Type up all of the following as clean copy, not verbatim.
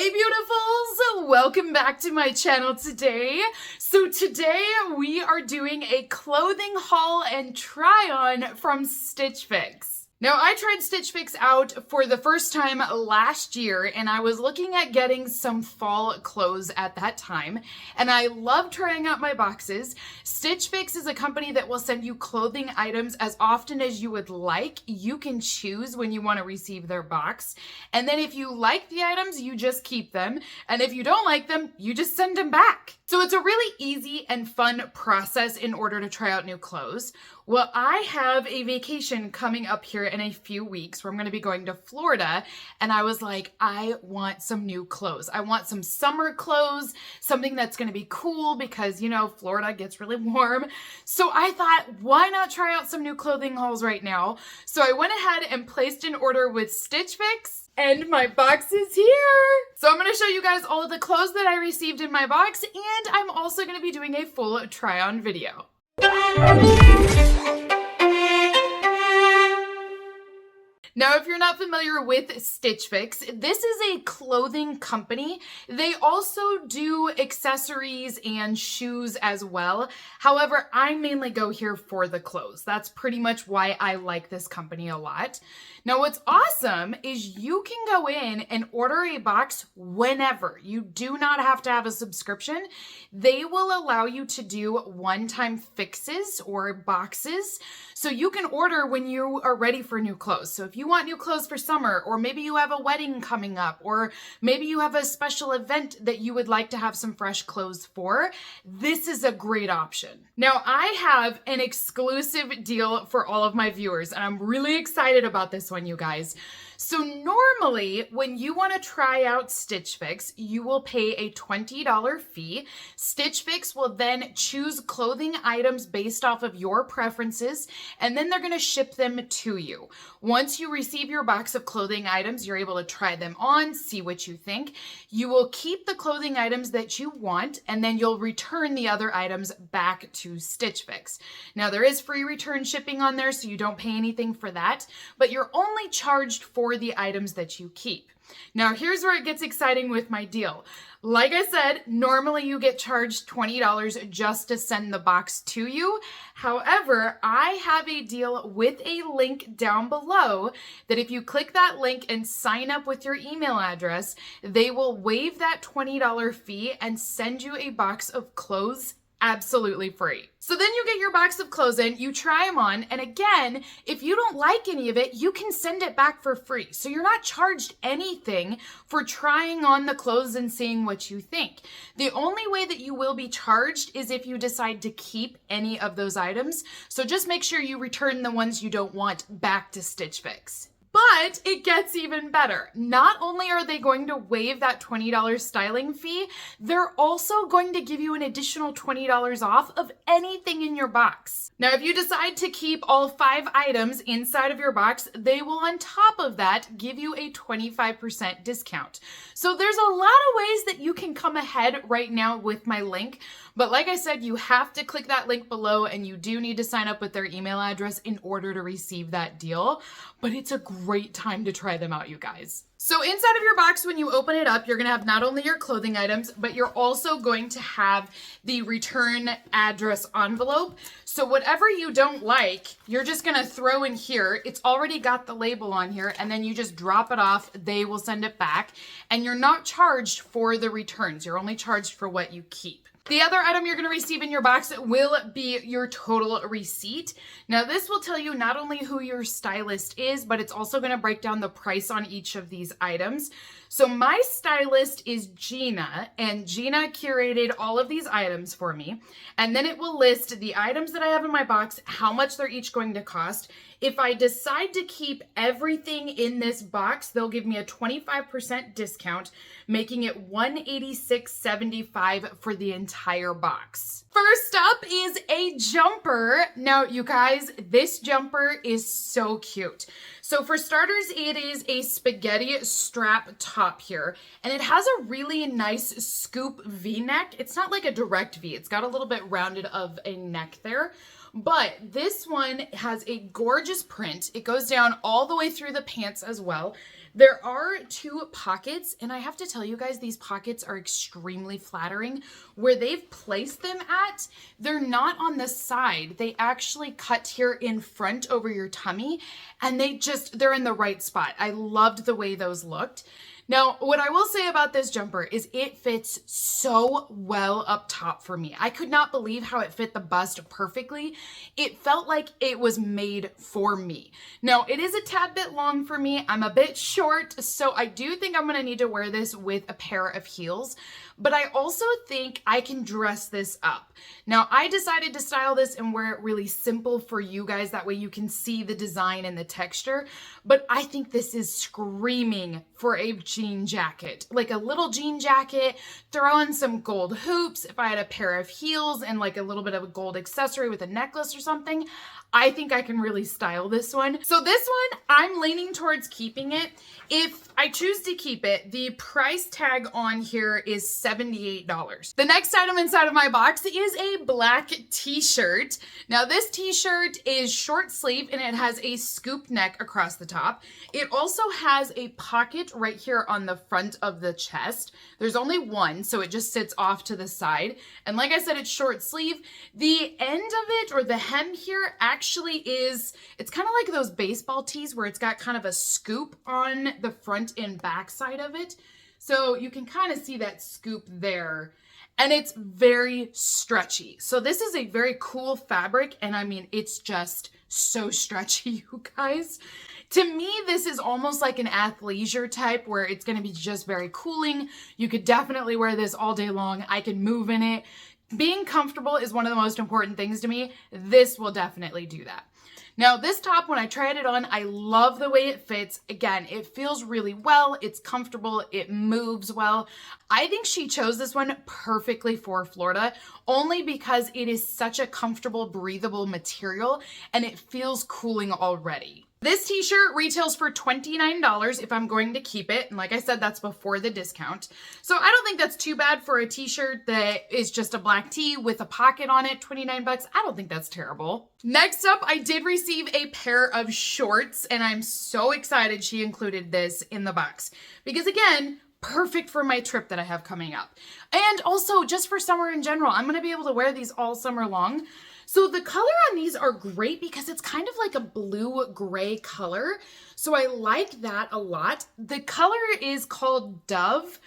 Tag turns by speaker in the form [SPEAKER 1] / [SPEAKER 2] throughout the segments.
[SPEAKER 1] Hey beautifuls, welcome back to my channel today. So today we are doing a clothing haul and try on from Stitch Fix. Now I tried Stitch Fix out for the first time last year and I was looking at getting some fall clothes at that time and I love trying out my boxes. Stitch Fix is a company that will send you clothing items as often as you would like. You can choose when you want to receive their box, and then if you like the items you just keep them, and if you don't like them you just send them back. So it's a really easy and fun process in order to try out new clothes. Well, I have a vacation coming up here in a few weeks where I'm going to be going to Florida, and I was like, I want some new clothes. I want some summer clothes, something that's going to be cool because, you know, Florida gets really warm. So I thought, why not try out some new clothing hauls right now? So I went ahead and placed an order with Stitch Fix, and my box is here. So I'm going to show you guys all of the clothes that I received in my box, and I'm also going to be doing a full try-on video. Now, if you're not familiar with Stitch Fix, this is a clothing company. They also do accessories and shoes as well. However, I mainly go here for the clothes. That's pretty much why I like this company a lot. Now, what's awesome is you can go in and order a box whenever. You do not have to have a subscription. They will allow you to do one-time fixes or boxes. So you can order when you are ready for new clothes. So if you want new clothes for summer, or maybe you have a wedding coming up, or maybe you have a special event that you would like to have some fresh clothes for, this is a great option. Now, I have an exclusive deal for all of my viewers, and I'm really excited about this one, you guys. So normally, when you want to try out Stitch Fix, you will pay a $20 fee. Stitch Fix will then choose clothing items based off of your preferences, and then they're going to ship them to you. Once you receive your box of clothing items, you're able to try them on, see what you think. You will keep the clothing items that you want, and then you'll return the other items back to Stitch Fix. Now, there is free return shipping on there, so you don't pay anything for that, but you're only charged for the items that you keep. Now, here's where it gets exciting with my deal. Like I said, normally you get charged $20 just to send the box to you. However, I have a deal with a link down below that if you click that link and sign up with your email address, they will waive that $20 fee and send you a box of clothes absolutely free. So then you get your box of clothes in, you try them on, and again, if you don't like any of it, you can send it back for free. So you're not charged anything for trying on the clothes and seeing what you think. The only way that you will be charged is if you decide to keep any of those items. So just make sure you return the ones you don't want back to Stitch Fix. But it gets even better. Not only are they going to waive that $20 styling fee, they're also going to give you an additional $20 off of anything in your box. Now, if you decide to keep all 5 items inside of your box, they will on top of that give you a 25% discount. So there's a lot of ways that you can come ahead right now with my link. But like I said, you have to click that link below and you do need to sign up with their email address in order to receive that deal. But it's a great time to try them out, you guys. So inside of your box, when you open it up, you're going to have not only your clothing items, but you're also going to have the return address envelope. So whatever you don't like, you're just going to throw in here. It's already got the label on here, and then you just drop it off. They will send it back, and you're not charged for the returns. You're only charged for what you keep. The other item you're going to receive in your box will be your total receipt. Now, this will tell you not only who your stylist is, but it's also going to break down the price on each of these items. So my stylist is Gina, and Gina curated all of these items for me. And then it will list the items that I have in my box, how much they're each going to cost. If I decide to keep everything in this box, they'll give me a 25% discount, making it $186.75 for the entire box. First up is a jumper. Now, you guys, this jumper is so cute. So for starters, it is a spaghetti strap top here, and it has a really nice scoop V-neck. It's not like a direct V. It's got a little bit rounded of a neck there. But this one has a gorgeous print. It goes down all the way through the pants as well. There are 2 pockets, and I have to tell you guys, these pockets are extremely flattering. Where they've placed them at, they're not on the side. They actually cut here in front over your tummy, and they're in the right spot. I loved the way those looked. Now, what I will say about this jumper is it fits so well up top for me. I could not believe how it fit the bust perfectly. It felt like it was made for me. Now, it is a tad bit long for me. I'm a bit short, so I do think I'm gonna need to wear this with a pair of heels, but I also think I can dress this up. Now, I decided to style this and wear it really simple for you guys. That way you can see the design and the texture, but I think this is screaming for a jean jacket, like a little jean jacket, throw in some gold hoops. If I had a pair of heels and like a little bit of a gold accessory with a necklace or something, I think I can really style this one. So this one, I'm leaning towards keeping it. If I choose to keep it, the price tag on here is $78. The next item inside of my box is a black t-shirt. Now this t-shirt is short sleeve and it has a scoop neck across the top. It also has a pocket right here on the front of the chest. There's only one, so it just sits off to the side. And like I said, it's short sleeve. The end of it, or the hem here, actually is, it's kind of like those baseball tees where it's got kind of a scoop on the front and back side of it. So you can kind of see that scoop there. And it's very stretchy. So this is a very cool fabric. And I mean, it's just so stretchy, you guys. To me, this is almost like an athleisure type where it's going to be just very cooling. You could definitely wear this all day long. I can move in it. Being comfortable is one of the most important things to me. This will definitely do that. Now this top, when I tried it on, I love the way it fits. Again, it feels really well. It's comfortable. It moves well. I think she chose this one perfectly for Florida, only because it is such a comfortable, breathable material and it feels cooling already. This t-shirt retails for $29 if I'm going to keep it. And like I said, that's before the discount. So I don't think that's too bad for a t-shirt that is just a black tee with a pocket on it, 29 bucks. I don't think that's terrible. Next up, I did receive a pair of shorts and I'm so excited she included this in the box because again, perfect for my trip that I have coming up. And also just for summer in general, I'm going to be able to wear these all summer long. So the color on these are great because it's kind of like a blue-gray color. So I like that a lot. The color is called Dove,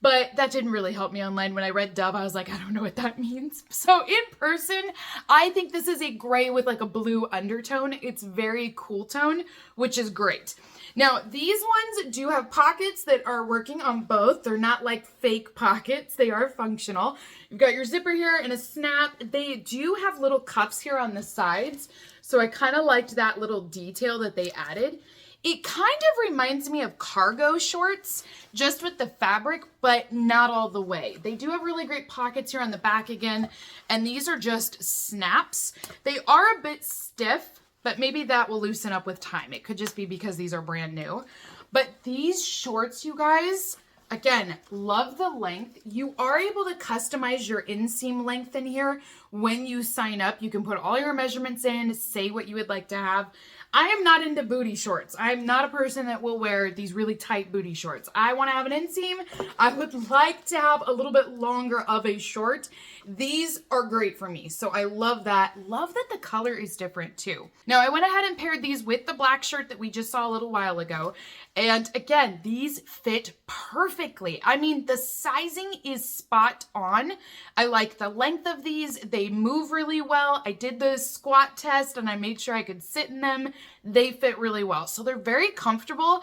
[SPEAKER 1] but that didn't really help me online. When I read Dove, I was like, I don't know what that means. So in person, I think this is a gray with like a blue undertone. It's very cool tone, which is great. Now, these ones do have pockets that are working on both. They're not like fake pockets. They are functional. You've got your zipper here and a snap. They do have little cuffs here on the sides. So I kind of liked that little detail that they added. It kind of reminds me of cargo shorts, just with the fabric, but not all the way. They do have really great pockets here on the back again, and these are just snaps. They are a bit stiff, but maybe that will loosen up with time. It could just be because these are brand new. But these shorts, you guys, again, love the length. You are able to customize your inseam length in here when you sign up. You can put all your measurements in, say what you would like to have. I am not into booty shorts. I'm not a person that will wear these really tight booty shorts. I want to have an inseam. I would like to have a little bit longer of a short. These are great for me. So I love that. Love that the color is different too. Now I went ahead and paired these with the black shirt that we just saw a little while ago. And again, these fit perfectly. I mean, the sizing is spot on. I like the length of these. They move really well. I did the squat test and I made sure I could sit in them. They fit really well. So they're very comfortable.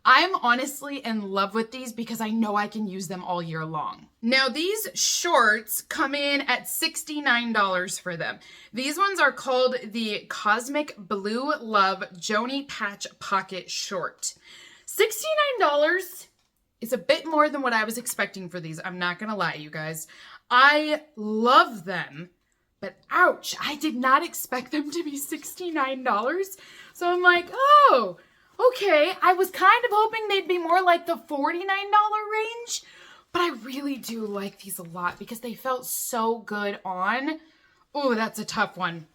[SPEAKER 1] I'm honestly in love with these because I know I can use them all year long. Now these shorts come in at $69 for them. These ones are called the Cosmic Blue Love Joni Patch Pocket Short. $69 is a bit more than what I was expecting for these. I'm not gonna lie, you guys. I love them, but ouch, I did not expect them to be $69. So I'm like, oh, okay. I was kind of hoping they'd be more like the $49 range, but I really do like these a lot because they felt so good on. Oh, that's a tough one.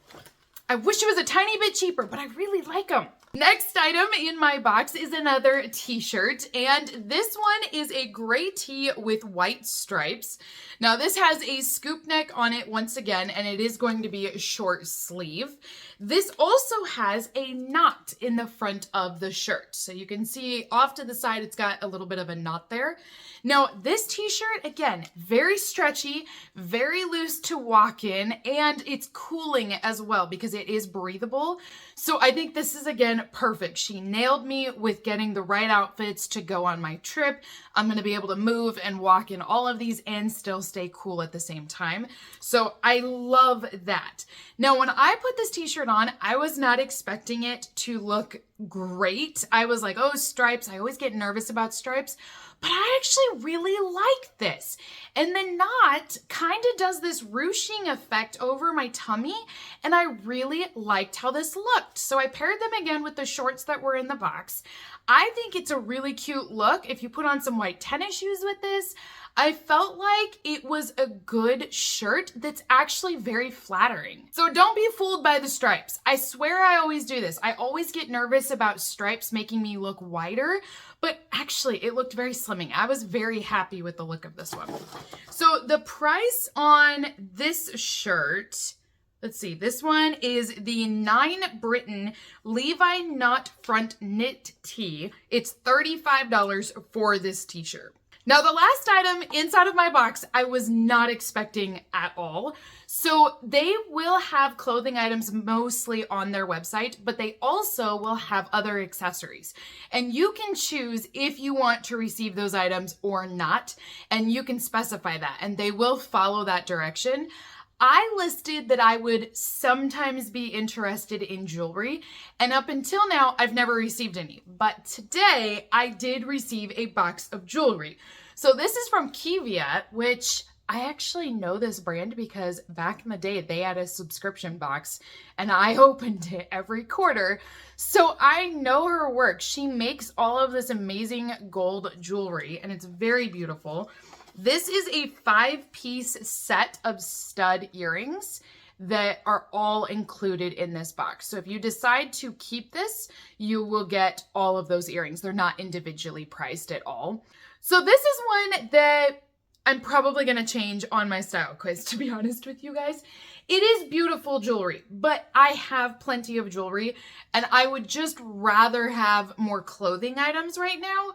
[SPEAKER 1] I wish it was a tiny bit cheaper, but I really like them. Next item in my box is another t-shirt, and this one is a gray tee with white stripes. Now this has a scoop neck on it once again, and it is going to be a short sleeve. This also has a knot in the front of the shirt. So you can see off to the side, it's got a little bit of a knot there. Now this t-shirt, again, very stretchy, very loose to walk in, and it's cooling as well because it is breathable. So I think this is, again, perfect. She nailed me with getting the right outfits to go on my trip. I'm going to be able to move and walk in all of these and still stay cool at the same time. So I love that. Now, when I put this t-shirt on, I was not expecting it to look great. I was like, oh, stripes. I always get nervous about stripes. But I actually really like this. And the knot kind of does this ruching effect over my tummy, and I really liked how this looked. So I paired them again with the shorts that were in the box. I think it's a really cute look. If you put on some white tennis shoes with this, I felt like it was a good shirt that's actually very flattering. So don't be fooled by the stripes. I swear I always do this. I always get nervous about stripes making me look wider, but actually it looked very slimming. I was very happy with the look of this one. So the price on this shirt, let's see, this one is the 9 Britain Levi Knot Front Knit Tee. It's $35 for this t-shirt. Now, the last item inside of my box, I was not expecting at all. So they will have clothing items mostly on their website, but they also will have other accessories. And you can choose if you want to receive those items or not, and you can specify that, and they will follow that direction. I listed that I would sometimes be interested in jewelry, and up until now, I've never received any. But today, I did receive a box of jewelry. So this is from Kiviat, which I actually know this brand because back in the day, they had a subscription box, and I opened it every quarter. So I know her work. She makes all of this amazing gold jewelry, and it's very beautiful. This is a 5-piece set of stud earrings that are all included in this box. So if you decide to keep this, you will get all of those earrings. They're not individually priced at all. So this is one that I'm probably going to change on my style quiz, to be honest with you guys. It is beautiful jewelry, but I have plenty of jewelry, and I would just rather have more clothing items right now.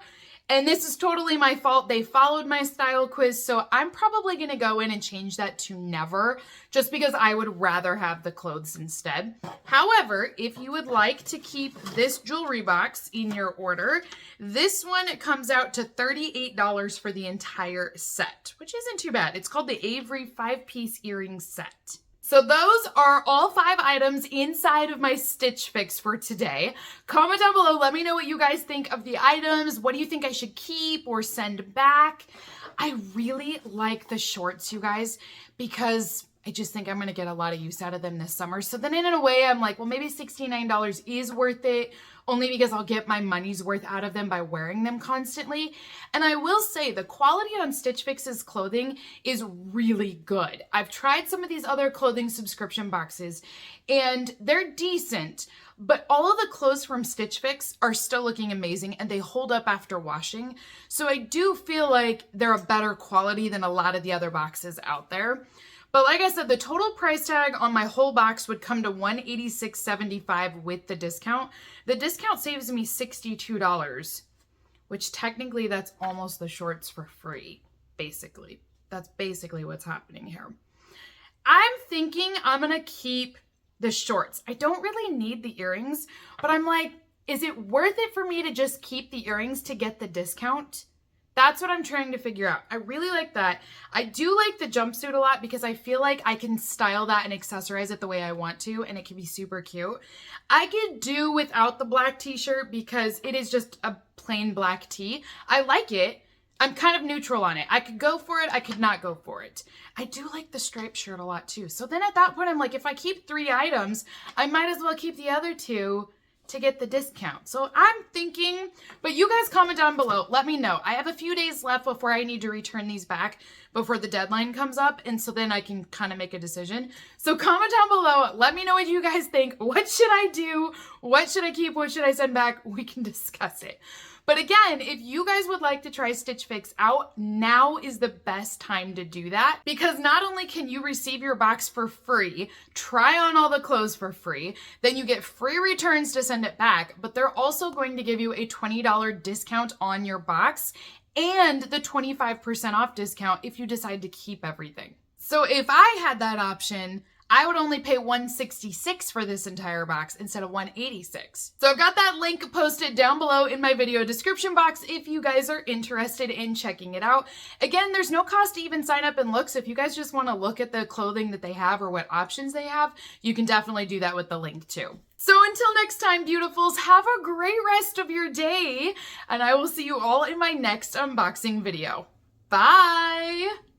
[SPEAKER 1] And this is totally my fault. They followed my style quiz, so I'm probably going to go in and change that to never, just because I would rather have the clothes instead. However, if you would like to keep this jewelry box in your order, this one comes out to $38 for the entire set, which isn't too bad. It's called the Avery 5-piece earring set. So those are all 5 items inside of my Stitch Fix for today. Comment down below, let me know what you guys think of the items. What do you think I should keep or send back? I really like the shorts, you guys, because I just think I'm going to get a lot of use out of them this summer. So then in a way, I'm like, well, maybe $69 is worth it, only because I'll get my money's worth out of them by wearing them constantly. And I will say the quality on Stitch Fix's clothing is really good. I've tried some of these other clothing subscription boxes and they're decent, but all of the clothes from Stitch Fix are still looking amazing and they hold up after washing. So I do feel like they're a better quality than a lot of the other boxes out there. But like I said, the total price tag on my whole box would come to $186.75 with the discount. The discount saves me $62, which technically that's almost the shorts for free, basically. That's basically what's happening here. I'm thinking I'm going to keep the shorts. I don't really need the earrings, but I'm like, is it worth it for me to just keep the earrings to get the discount? That's what I'm trying to figure out. I really like that. I do like the jumpsuit a lot because I feel like I can style that and accessorize it the way I want to, and it can be super cute. I could do without the black t-shirt because it is just a plain black tee. I like it. I'm kind of neutral on it. I could go for it. I could not go for it. I do like the striped shirt a lot too. So then at that point, I'm like, if I keep 3 items, I might as well keep the other 2 to get the discount. So I'm thinking, but you guys comment down below. Let me know. I have a few days left before I need to return these back before the deadline comes up. And so then I can kind of make a decision. So comment down below. Let me know what you guys think. What should I do? What should I keep? What should I send back? We can discuss it. But again, if you guys would like to try Stitch Fix out, now is the best time to do that, because not only can you receive your box for free, try on all the clothes for free, then you get free returns to send it back, but they're also going to give you a $20 discount on your box and the 25% off discount if you decide to keep everything. So if I had that option, I would only pay $166 for this entire box instead of $186. So I've got that link posted down below in my video description box if you guys are interested in checking it out. Again, there's no cost to even sign up and look, so if you guys just want to look at the clothing that they have or what options they have, you can definitely do that with the link too. So until next time, beautifuls, have a great rest of your day, and I will see you all in my next unboxing video. Bye!